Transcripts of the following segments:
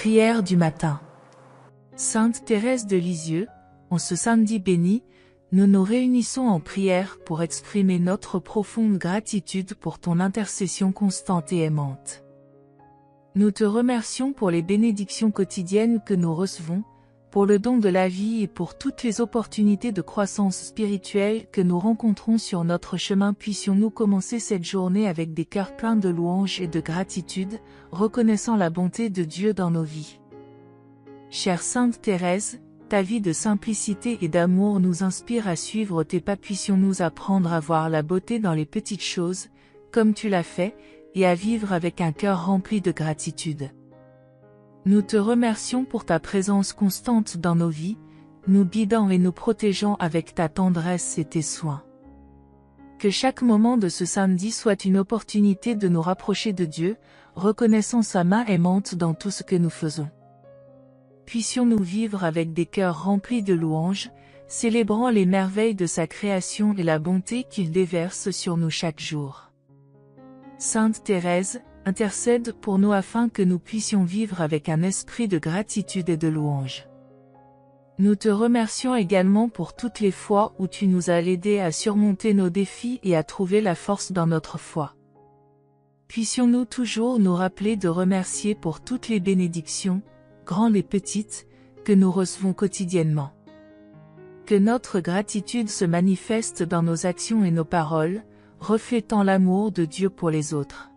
Prière du matin. Sainte Thérèse de Lisieux, en ce samedi béni, nous nous réunissons en prière pour exprimer notre profonde gratitude pour ton intercession constante et aimante. Nous te remercions pour les bénédictions quotidiennes que nous recevons, pour le don de la vie et pour toutes les opportunités de croissance spirituelle que nous rencontrons sur notre chemin. Puissions-nous commencer cette journée avec des cœurs pleins de louanges et de gratitude, reconnaissant la bonté de Dieu dans nos vies. Chère Sainte Thérèse, ta vie de simplicité et d'amour nous inspire à suivre tes pas. Puissions-nous apprendre à voir la beauté dans les petites choses, comme tu l'as fait, et à vivre avec un cœur rempli de gratitude. Nous te remercions pour ta présence constante dans nos vies, nous guidant et nous protégeant avec ta tendresse et tes soins. Que chaque moment de ce samedi soit une opportunité de nous rapprocher de Dieu, reconnaissant sa main aimante dans tout ce que nous faisons. Puissions-nous vivre avec des cœurs remplis de louanges, célébrant les merveilles de sa création et la bonté qu'il déverse sur nous chaque jour. Sainte Thérèse, intercède pour nous afin que nous puissions vivre avec un esprit de gratitude et de louange. Nous te remercions également pour toutes les fois où tu nous as aidés à surmonter nos défis et à trouver la force dans notre foi. Puissions-nous toujours nous rappeler de remercier pour toutes les bénédictions, grandes et petites, que nous recevons quotidiennement. Que notre gratitude se manifeste dans nos actions et nos paroles, reflétant l'amour de Dieu pour les autres.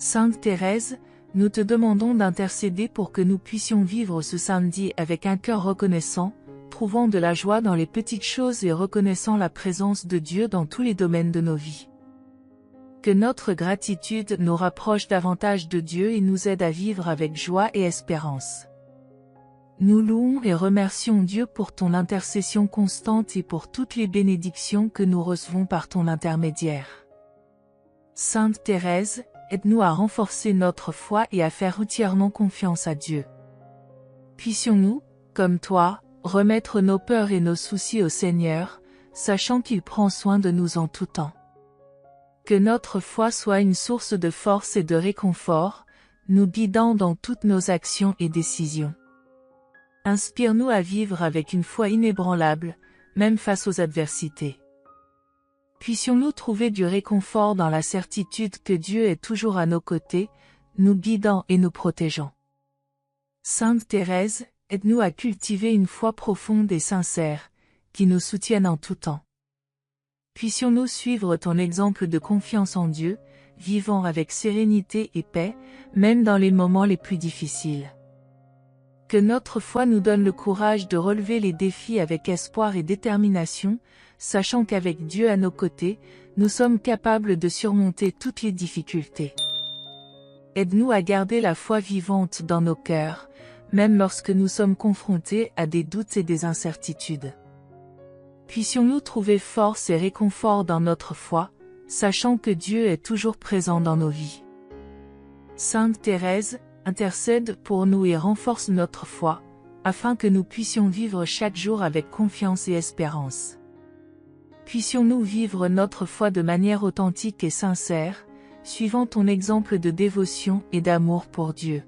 Sainte Thérèse, nous te demandons d'intercéder pour que nous puissions vivre ce samedi avec un cœur reconnaissant, trouvant de la joie dans les petites choses et reconnaissant la présence de Dieu dans tous les domaines de nos vies. Que notre gratitude nous rapproche davantage de Dieu et nous aide à vivre avec joie et espérance. Nous louons et remercions Dieu pour ton intercession constante et pour toutes les bénédictions que nous recevons par ton intermédiaire. Sainte Thérèse, aide-nous à renforcer notre foi et à faire entièrement confiance à Dieu. Puissions-nous, comme toi, remettre nos peurs et nos soucis au Seigneur, sachant qu'il prend soin de nous en tout temps. Que notre foi soit une source de force et de réconfort, nous guidant dans toutes nos actions et décisions. Inspire-nous à vivre avec une foi inébranlable, même face aux adversités. Puissions-nous trouver du réconfort dans la certitude que Dieu est toujours à nos côtés, nous guidant et nous protégeant. Sainte Thérèse, aide-nous à cultiver une foi profonde et sincère, qui nous soutienne en tout temps. Puissions-nous suivre ton exemple de confiance en Dieu, vivant avec sérénité et paix, même dans les moments les plus difficiles. Que notre foi nous donne le courage de relever les défis avec espoir et détermination, sachant qu'avec Dieu à nos côtés, nous sommes capables de surmonter toutes les difficultés. Aide-nous à garder la foi vivante dans nos cœurs, même lorsque nous sommes confrontés à des doutes et des incertitudes. Puissions-nous trouver force et réconfort dans notre foi, sachant que Dieu est toujours présent dans nos vies. Sainte Thérèse, intercède pour nous et renforce notre foi, afin que nous puissions vivre chaque jour avec confiance et espérance. Puissions-nous vivre notre foi de manière authentique et sincère, suivant ton exemple de dévotion et d'amour pour Dieu.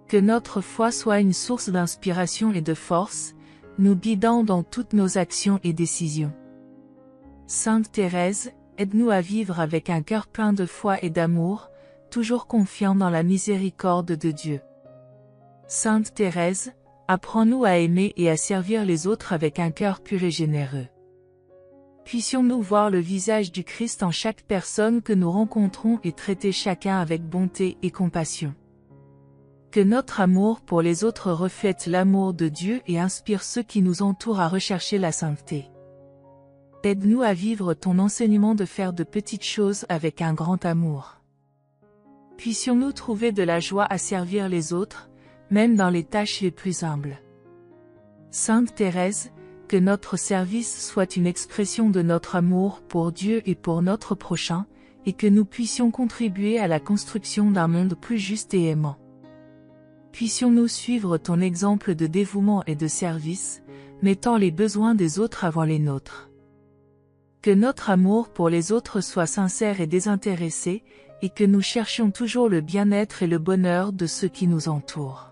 Que notre foi soit une source d'inspiration et de force, nous guidant dans toutes nos actions et décisions. Sainte Thérèse, aide-nous à vivre avec un cœur plein de foi et d'amour, toujours confiant dans la miséricorde de Dieu. Sainte Thérèse, apprends-nous à aimer et à servir les autres avec un cœur pur et généreux. Puissions-nous voir le visage du Christ en chaque personne que nous rencontrons et traiter chacun avec bonté et compassion. Que notre amour pour les autres reflète l'amour de Dieu et inspire ceux qui nous entourent à rechercher la sainteté. Aide-nous à vivre ton enseignement de faire de petites choses avec un grand amour. Puissions-nous trouver de la joie à servir les autres, même dans les tâches les plus humbles. Sainte Thérèse, que notre service soit une expression de notre amour pour Dieu et pour notre prochain, et que nous puissions contribuer à la construction d'un monde plus juste et aimant. Puissions-nous suivre ton exemple de dévouement et de service, mettant les besoins des autres avant les nôtres. Que notre amour pour les autres soit sincère et désintéressé, et que nous cherchions toujours le bien-être et le bonheur de ceux qui nous entourent.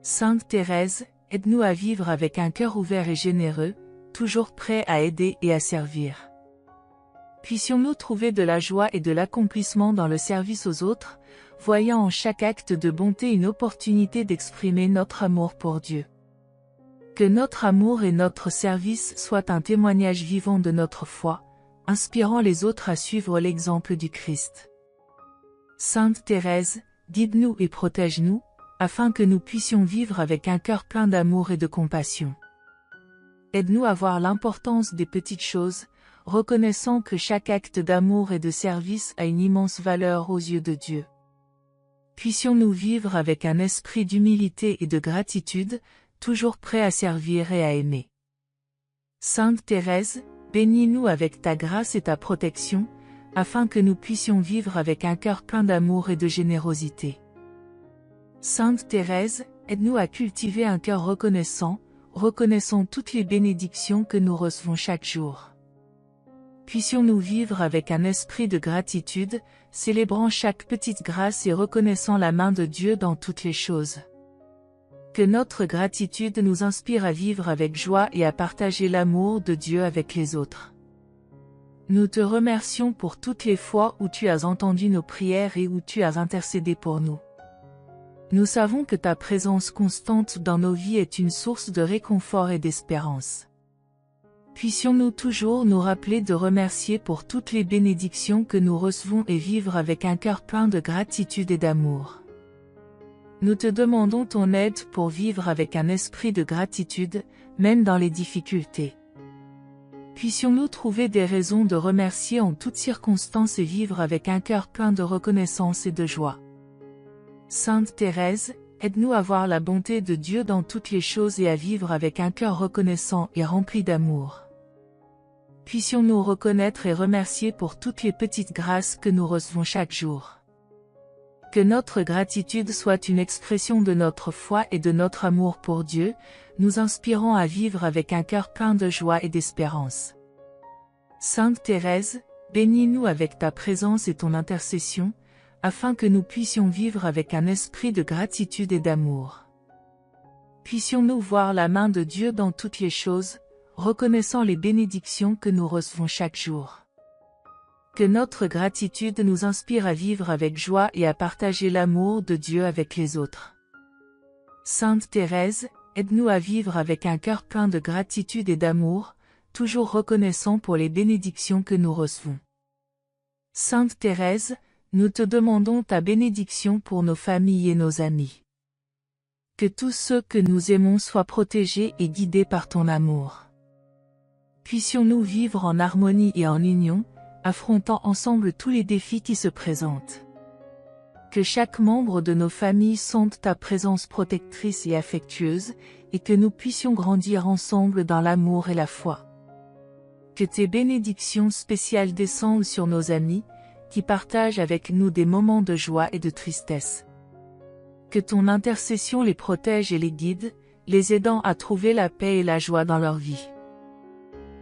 Sainte Thérèse, aide-nous à vivre avec un cœur ouvert et généreux, toujours prêt à aider et à servir. Puissions-nous trouver de la joie et de l'accomplissement dans le service aux autres, voyant en chaque acte de bonté une opportunité d'exprimer notre amour pour Dieu. Que notre amour et notre service soient un témoignage vivant de notre foi, inspirant les autres à suivre l'exemple du Christ. Sainte Thérèse, guide-nous et protège-nous, afin que nous puissions vivre avec un cœur plein d'amour et de compassion. Aide-nous à voir l'importance des petites choses, reconnaissant que chaque acte d'amour et de service a une immense valeur aux yeux de Dieu. Puissions-nous vivre avec un esprit d'humilité et de gratitude, toujours prêts à servir et à aimer. Sainte Thérèse, bénis-nous avec ta grâce et ta protection, afin que nous puissions vivre avec un cœur plein d'amour et de générosité. Sainte Thérèse, aide-nous à cultiver un cœur reconnaissant, reconnaissant toutes les bénédictions que nous recevons chaque jour. Puissions-nous vivre avec un esprit de gratitude, célébrant chaque petite grâce et reconnaissant la main de Dieu dans toutes les choses. Que notre gratitude nous inspire à vivre avec joie et à partager l'amour de Dieu avec les autres. Nous te remercions pour toutes les fois où tu as entendu nos prières et où tu as intercédé pour nous. Nous savons que ta présence constante dans nos vies est une source de réconfort et d'espérance. Puissions-nous toujours nous rappeler de remercier pour toutes les bénédictions que nous recevons et vivre avec un cœur plein de gratitude et d'amour. Nous te demandons ton aide pour vivre avec un esprit de gratitude, même dans les difficultés. Puissions-nous trouver des raisons de remercier en toutes circonstances et vivre avec un cœur plein de reconnaissance et de joie. Sainte Thérèse, aide-nous à voir la bonté de Dieu dans toutes les choses et à vivre avec un cœur reconnaissant et rempli d'amour. Puissions-nous reconnaître et remercier pour toutes les petites grâces que nous recevons chaque jour. Que notre gratitude soit une expression de notre foi et de notre amour pour Dieu, nous inspirant à vivre avec un cœur plein de joie et d'espérance. Sainte Thérèse, bénis-nous avec ta présence et ton intercession, afin que nous puissions vivre avec un esprit de gratitude et d'amour. Puissions-nous voir la main de Dieu dans toutes les choses, reconnaissant les bénédictions que nous recevons chaque jour. Que notre gratitude nous inspire à vivre avec joie et à partager l'amour de Dieu avec les autres. Sainte Thérèse, aide-nous à vivre avec un cœur plein de gratitude et d'amour, toujours reconnaissant pour les bénédictions que nous recevons. Sainte Thérèse, nous te demandons ta bénédiction pour nos familles et nos amis. Que tous ceux que nous aimons soient protégés et guidés par ton amour. Puissions-nous vivre en harmonie et en union, affrontant ensemble tous les défis qui se présentent. Que chaque membre de nos familles sente ta présence protectrice et affectueuse, et que nous puissions grandir ensemble dans l'amour et la foi. Que tes bénédictions spéciales descendent sur nos amis, qui partagent avec nous des moments de joie et de tristesse. Que ton intercession les protège et les guide, les aidant à trouver la paix et la joie dans leur vie.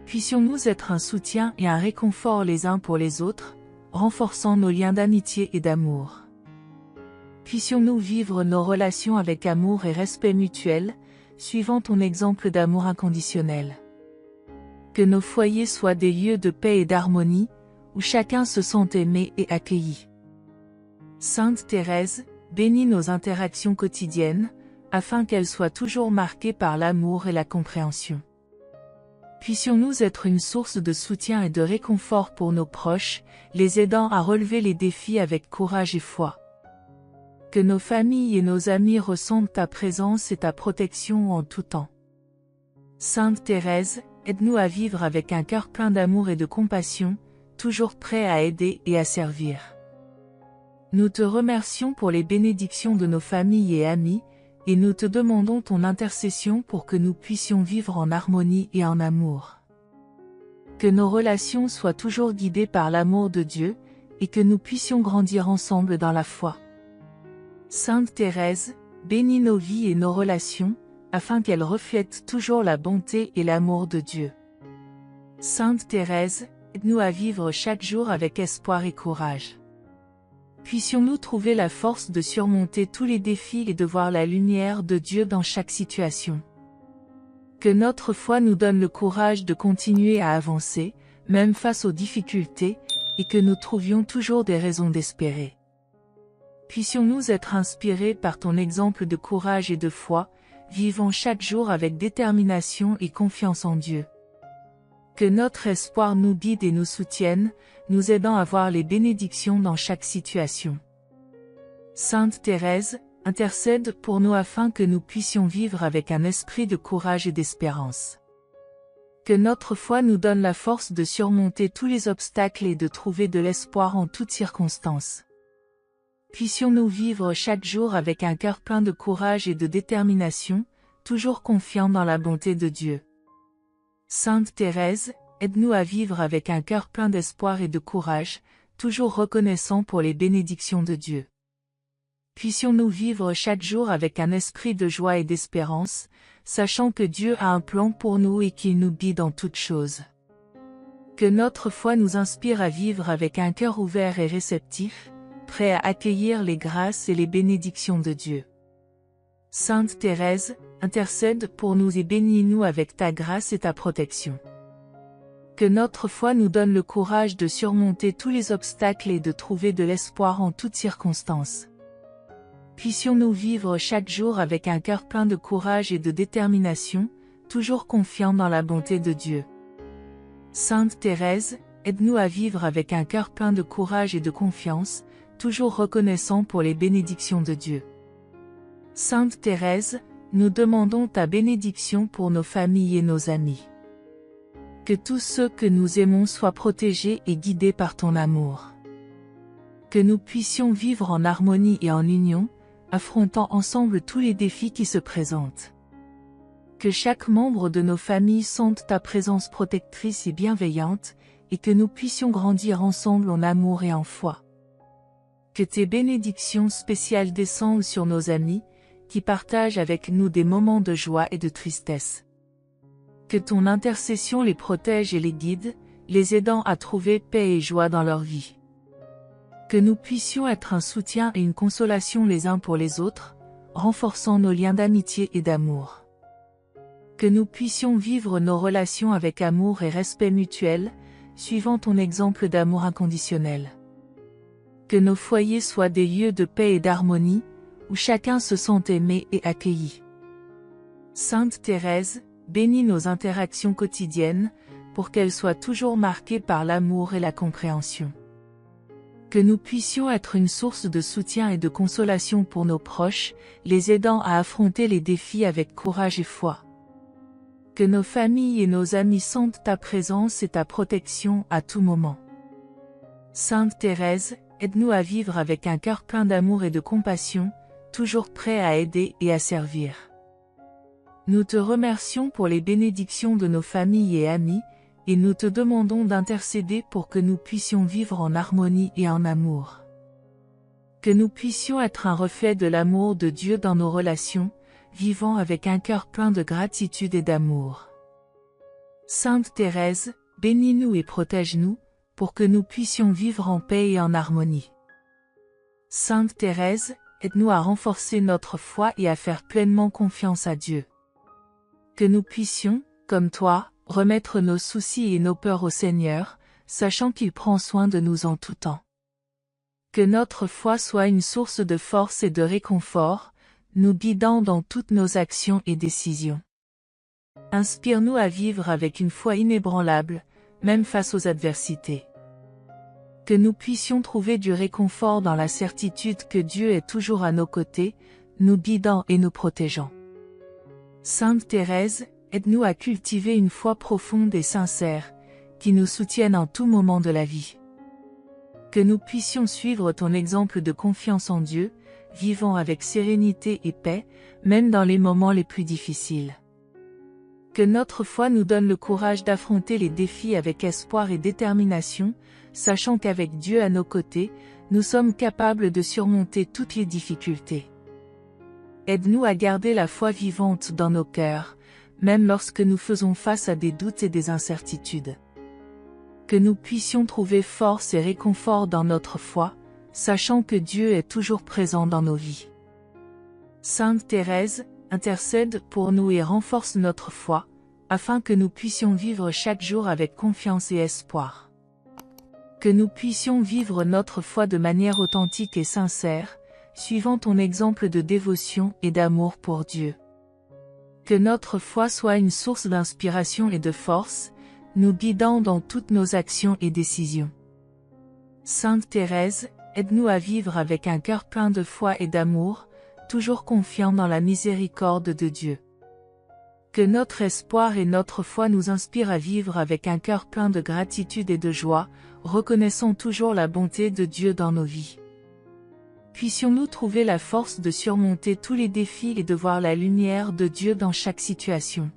Puissions-nous être un soutien et un réconfort les uns pour les autres, renforçant nos liens d'amitié et d'amour. Puissions-nous vivre nos relations avec amour et respect mutuel, suivant ton exemple d'amour inconditionnel. Que nos foyers soient des lieux de paix et d'harmonie, où chacun se sent aimé et accueilli. Sainte Thérèse, bénis nos interactions quotidiennes, afin qu'elles soient toujours marquées par l'amour et la compréhension. Puissions-nous être une source de soutien et de réconfort pour nos proches, les aidant à relever les défis avec courage et foi. Que nos familles et nos amis ressentent ta présence et ta protection en tout temps. Sainte Thérèse, aide-nous à vivre avec un cœur plein d'amour et de compassion, toujours prêt à aider et à servir. Nous te remercions pour les bénédictions de nos familles et amis, et nous te demandons ton intercession pour que nous puissions vivre en harmonie et en amour. Que nos relations soient toujours guidées par l'amour de Dieu, et que nous puissions grandir ensemble dans la foi. Sainte Thérèse, bénis nos vies et nos relations, afin qu'elles reflètent toujours la bonté et l'amour de Dieu. Sainte Thérèse, aide-nous à vivre chaque jour avec espoir et courage. Puissions-nous trouver la force de surmonter tous les défis et de voir la lumière de Dieu dans chaque situation. Que notre foi nous donne le courage de continuer à avancer, même face aux difficultés, et que nous trouvions toujours des raisons d'espérer. Puissions-nous être inspirés par ton exemple de courage et de foi, vivant chaque jour avec détermination et confiance en Dieu. Que notre espoir nous guide et nous soutienne, nous aidant à voir les bénédictions dans chaque situation. Sainte Thérèse, intercède pour nous afin que nous puissions vivre avec un esprit de courage et d'espérance. Que notre foi nous donne la force de surmonter tous les obstacles et de trouver de l'espoir en toutes circonstances. Puissions-nous vivre chaque jour avec un cœur plein de courage et de détermination, toujours confiants dans la bonté de Dieu. Sainte Thérèse, aide-nous à vivre avec un cœur plein d'espoir et de courage, toujours reconnaissant pour les bénédictions de Dieu. Puissions-nous vivre chaque jour avec un esprit de joie et d'espérance, sachant que Dieu a un plan pour nous et qu'il nous guide en toutes choses. Que notre foi nous inspire à vivre avec un cœur ouvert et réceptif, prêt à accueillir les grâces et les bénédictions de Dieu. Sainte Thérèse, intercède pour nous et bénis-nous avec ta grâce et ta protection. Que notre foi nous donne le courage de surmonter tous les obstacles et de trouver de l'espoir en toutes circonstances. Puissions-nous vivre chaque jour avec un cœur plein de courage et de détermination, toujours confiants dans la bonté de Dieu. Sainte Thérèse, aide-nous à vivre avec un cœur plein de courage et de confiance, toujours reconnaissant pour les bénédictions de Dieu. Sainte Thérèse, nous demandons ta bénédiction pour nos familles et nos amis. Que tous ceux que nous aimons soient protégés et guidés par ton amour. Que nous puissions vivre en harmonie et en union, affrontant ensemble tous les défis qui se présentent. Que chaque membre de nos familles sente ta présence protectrice et bienveillante, et que nous puissions grandir ensemble en amour et en foi. Que tes bénédictions spéciales descendent sur nos amis, qui partagent avec nous des moments de joie et de tristesse. Que ton intercession les protège et les guide, les aidant à trouver paix et joie dans leur vie. Que nous puissions être un soutien et une consolation les uns pour les autres, renforçant nos liens d'amitié et d'amour. Que nous puissions vivre nos relations avec amour et respect mutuel, suivant ton exemple d'amour inconditionnel. Que nos foyers soient des lieux de paix et d'harmonie, où chacun se sent aimé et accueilli. Sainte Thérèse, bénis nos interactions quotidiennes, pour qu'elles soient toujours marquées par l'amour et la compréhension. Que nous puissions être une source de soutien et de consolation pour nos proches, les aidant à affronter les défis avec courage et foi. Que nos familles et nos amis sentent ta présence et ta protection à tout moment. Sainte Thérèse, aide-nous à vivre avec un cœur plein d'amour et de compassion, toujours prêt à aider et à servir. Nous te remercions pour les bénédictions de nos familles et amis, et nous te demandons d'intercéder pour que nous puissions vivre en harmonie et en amour. Que nous puissions être un reflet de l'amour de Dieu dans nos relations, vivant avec un cœur plein de gratitude et d'amour. Sainte Thérèse, bénis-nous et protège-nous, pour que nous puissions vivre en paix et en harmonie. Sainte Thérèse, aide-nous à renforcer notre foi et à faire pleinement confiance à Dieu. Que nous puissions, comme toi, remettre nos soucis et nos peurs au Seigneur, sachant qu'il prend soin de nous en tout temps. Que notre foi soit une source de force et de réconfort, nous guidant dans toutes nos actions et décisions. Inspire-nous à vivre avec une foi inébranlable, même face aux adversités. Que nous puissions trouver du réconfort dans la certitude que Dieu est toujours à nos côtés, nous guidant et nous protégeant. Sainte Thérèse, aide-nous à cultiver une foi profonde et sincère, qui nous soutienne en tout moment de la vie. Que nous puissions suivre ton exemple de confiance en Dieu, vivant avec sérénité et paix, même dans les moments les plus difficiles. Que notre foi nous donne le courage d'affronter les défis avec espoir et détermination, sachant qu'avec Dieu à nos côtés, nous sommes capables de surmonter toutes les difficultés. Aide-nous à garder la foi vivante dans nos cœurs, même lorsque nous faisons face à des doutes et des incertitudes. Que nous puissions trouver force et réconfort dans notre foi, sachant que Dieu est toujours présent dans nos vies. Sainte Thérèse, intercède pour nous et renforce notre foi, afin que nous puissions vivre chaque jour avec confiance et espoir. Que nous puissions vivre notre foi de manière authentique et sincère, suivant ton exemple de dévotion et d'amour pour Dieu. Que notre foi soit une source d'inspiration et de force, nous guidant dans toutes nos actions et décisions. Sainte Thérèse, aide-nous à vivre avec un cœur plein de foi et d'amour, toujours confiant dans la miséricorde de Dieu. Que notre espoir et notre foi nous inspirent à vivre avec un cœur plein de gratitude et de joie, reconnaissant toujours la bonté de Dieu dans nos vies. Puissions-nous trouver la force de surmonter tous les défis et de voir la lumière de Dieu dans chaque situation.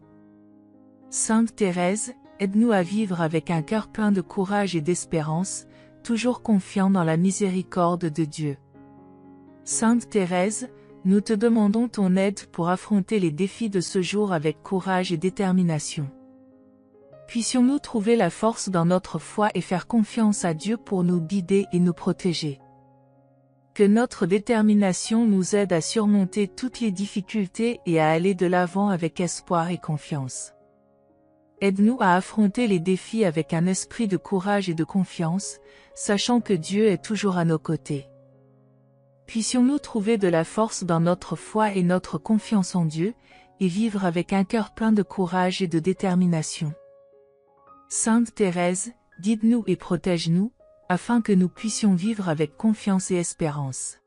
Sainte Thérèse, aide-nous à vivre avec un cœur plein de courage et d'espérance, toujours confiant dans la miséricorde de Dieu. Sainte Thérèse, nous te demandons ton aide pour affronter les défis de ce jour avec courage et détermination. Puissions-nous trouver la force dans notre foi et faire confiance à Dieu pour nous guider et nous protéger. Que notre détermination nous aide à surmonter toutes les difficultés et à aller de l'avant avec espoir et confiance. Aide-nous à affronter les défis avec un esprit de courage et de confiance, sachant que Dieu est toujours à nos côtés. Puissions-nous trouver de la force dans notre foi et notre confiance en Dieu, et vivre avec un cœur plein de courage et de détermination. Sainte Thérèse, guide-nous et protège-nous, afin que nous puissions vivre avec confiance et espérance.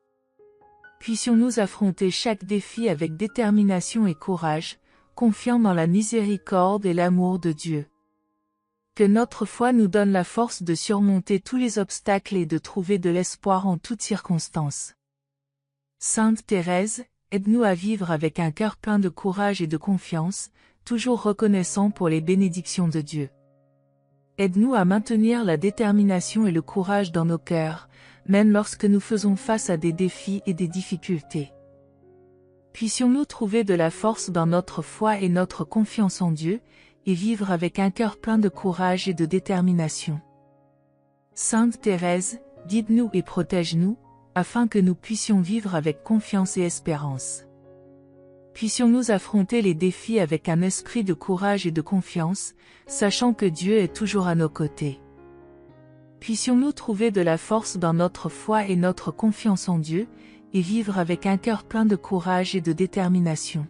Puissions-nous affronter chaque défi avec détermination et courage, confiant dans la miséricorde et l'amour de Dieu. Que notre foi nous donne la force de surmonter tous les obstacles et de trouver de l'espoir en toutes circonstances. Sainte Thérèse, aide-nous à vivre avec un cœur plein de courage et de confiance, toujours reconnaissant pour les bénédictions de Dieu. Aide-nous à maintenir la détermination et le courage dans nos cœurs, même lorsque nous faisons face à des défis et des difficultés. Puissions-nous trouver de la force dans notre foi et notre confiance en Dieu, et vivre avec un cœur plein de courage et de détermination. Sainte Thérèse, guide-nous et protège-nous, afin que nous puissions vivre avec confiance et espérance. Puissions-nous affronter les défis avec un esprit de courage et de confiance, sachant que Dieu est toujours à nos côtés. Puissions-nous trouver de la force dans notre foi et notre confiance en Dieu, et vivre avec un cœur plein de courage et de détermination.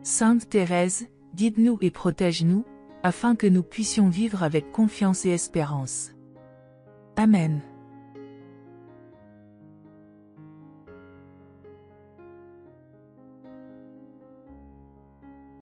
Sainte Thérèse, guide-nous et protège-nous, afin que nous puissions vivre avec confiance et espérance. Amen.